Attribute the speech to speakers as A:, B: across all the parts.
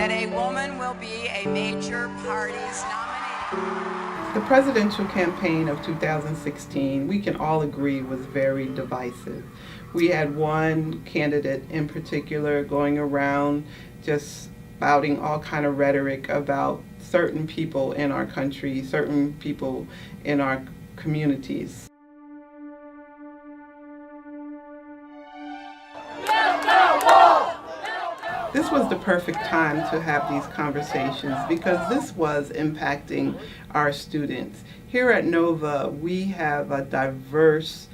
A: that a woman will be a major party's nominee.
B: The presidential campaign of 2016, we can all agree, was very divisive. We had one candidate in particular going around just spouting all kind of rhetoric about certain people in our country, certain people in our communities. This was the perfect time to have these conversations because this was impacting our students. Here at Nova, we have a diverse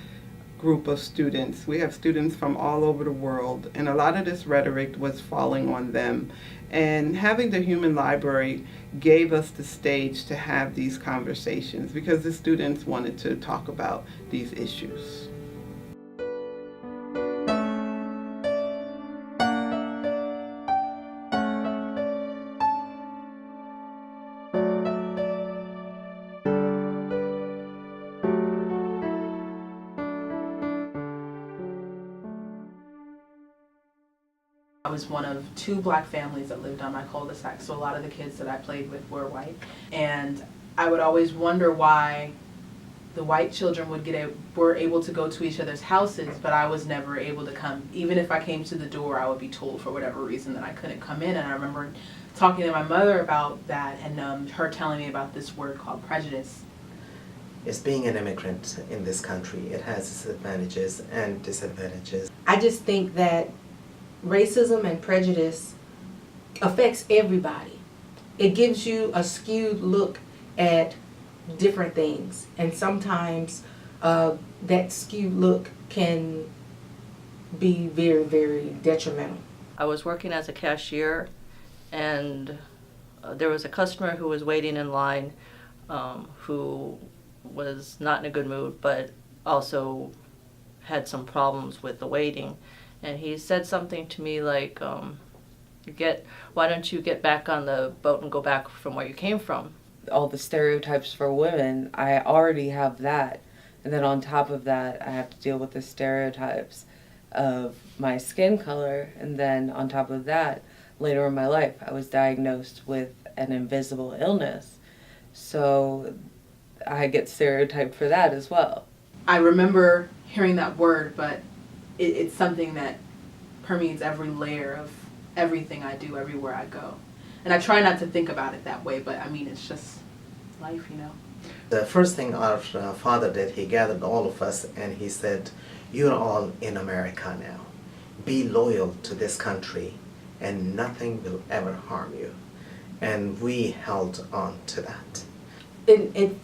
B: group of students. We have students from all over the world, and a lot of this rhetoric was falling on them. And having the Human Library gave us the stage to have these conversations because the students wanted to talk about these issues.
C: I was one of two black families that lived on my cul-de-sac, so a lot of the kids that I played with were white. And I would always wonder why the white children were able to go to each other's houses, but I was never able to come. Even if I came to the door, I would be told for whatever reason that I couldn't come in. And I remember talking to my mother about that and her telling me about this word called prejudice.
D: As being an immigrant in this country, it has its advantages and disadvantages.
E: I just think that racism and prejudice affects everybody. It gives you a skewed look at different things, and sometimes that skewed look can be very, very detrimental.
F: I was working as a cashier, and there was a customer who was waiting in line who was not in a good mood, but also had some problems with the waiting. And he said something to me like, why don't you get back on the boat and go back from where you came from?
G: All the stereotypes for women, I already have that. And then on top of that, I have to deal with the stereotypes of my skin color. And then on top of that, later in my life, I was diagnosed with an invisible illness. So I get stereotyped for that as well.
C: I remember hearing that word, but it's something that permeates every layer of everything I do, everywhere I go. And I try not to think about it that way, but I mean, it's just life, you know.
D: The first thing our father did, he gathered all of us and he said, "You're all in America now. Be loyal to this country and nothing will ever harm you." And we held on to that.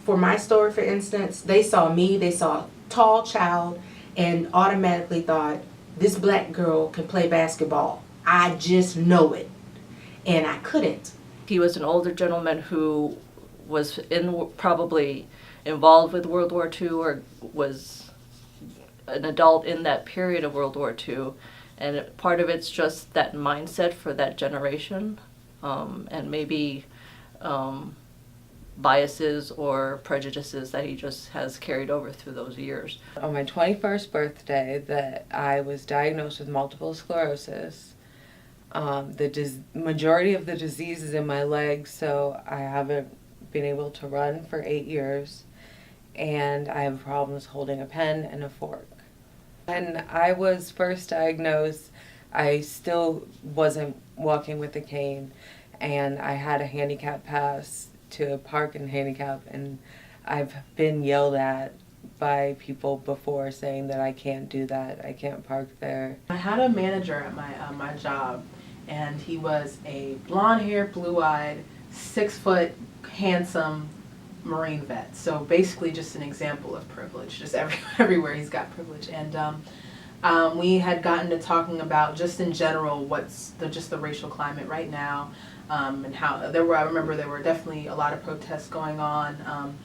E: For my story, for instance, they saw me, they saw a tall child, and automatically thought, this black girl can play basketball. I just know it. And I couldn't.
F: He was an older gentleman who was probably involved with World War II or was an adult in that period of World War II. And part of it's just that mindset for that generation, and maybe biases or prejudices that he just has carried over through those years.
G: On my 21st birthday, that I was diagnosed with multiple sclerosis. The majority of the disease is in my legs, so I haven't been able to run for 8 years, and I have problems holding a pen and a fork. When I was first diagnosed, I still wasn't walking with a cane, and I had a handicap pass to park and handicap, and I've been yelled at by people before saying that I can't do that, I can't park there.
C: I had a manager at my job, and he was a blonde-haired, blue-eyed, 6-foot, handsome Marine vet. So basically just an example of privilege. Just everywhere he's got privilege. And we had gotten to talking about just in general what's just the racial climate right now, and how I remember there were definitely a lot of protests going on,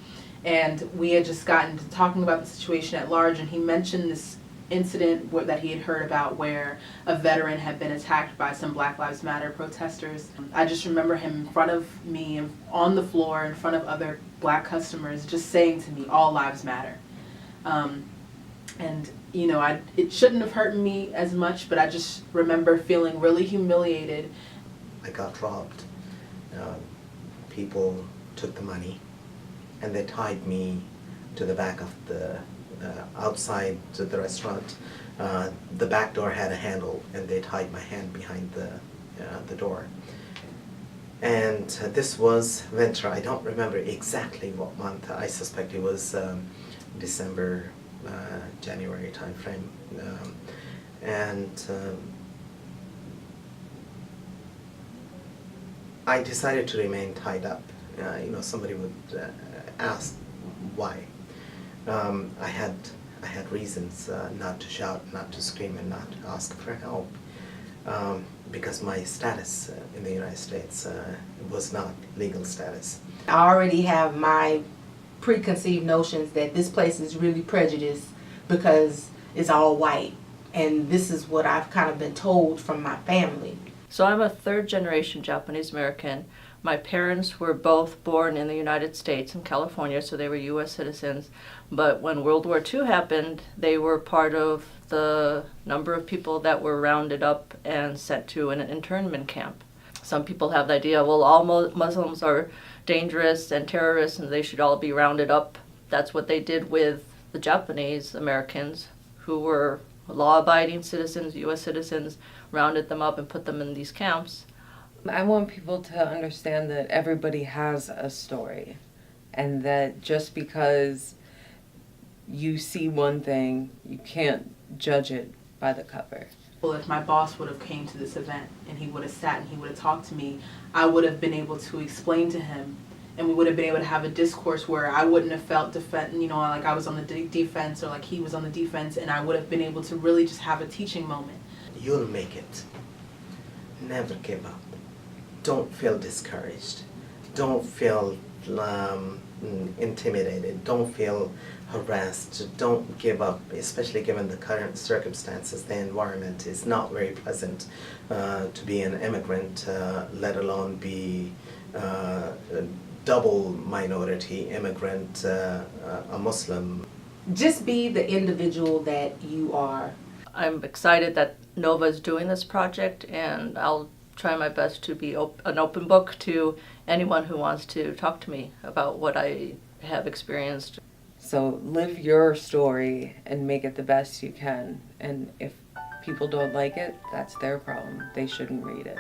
C: and we had just gotten to talking about the situation at large, and he mentioned this incident that he had heard about where a veteran had been attacked by some Black Lives Matter protesters. I just remember him in front of me on the floor in front of other black customers just saying to me, "All lives matter." And you know, it shouldn't have hurt me as much, but I just remember feeling really humiliated.
D: I I got robbed. People took the money and they tied me to the back of the outside to the restaurant. The back door had a handle and they tied my hand behind the door. And this was winter. I don't remember exactly what month. I suspect it was December, January time frame. I decided to remain tied up. Somebody would ask why. I had reasons not to shout, not to scream, and not to ask for help. Because my status in the United States was not legal status.
E: I already have my preconceived notions that this place is really prejudiced because it's all white. And this is what I've kind of been told from my family.
F: So I'm a third-generation Japanese American. My parents were both born in the United States in California, so they were U.S. citizens. But when World War II happened, they were part of the number of people that were rounded up and sent to an internment camp. Some people have the idea, well, all Muslims are dangerous and terrorists and they should all be rounded up. That's what they did with the Japanese Americans who were law-abiding citizens, U.S. citizens, rounded them up and put them in these camps.
G: I want people to understand that everybody has a story, and that just because you see one thing, you can't judge it by the cover.
C: Well, if my boss would have came to this event and he would have sat and he would have talked to me, I would have been able to explain to him, and we would have been able to have a discourse where I wouldn't have felt like I was on the defense or like he was on the defense, and I would have been able to really just have a teaching moment.
D: You'll make it. Never give up. Don't feel discouraged. Don't feel intimidated. Don't feel harassed. Don't give up, especially given the current circumstances. The environment is not very pleasant to be an immigrant, let alone be a double minority immigrant, a Muslim.
E: Just be the individual that you are.
F: I'm excited that Nova is doing this project, and I'll try my best to be an open book to anyone who wants to talk to me about what I have experienced.
G: So live your story and make it the best you can. And if people don't like it, that's their problem. They shouldn't read it.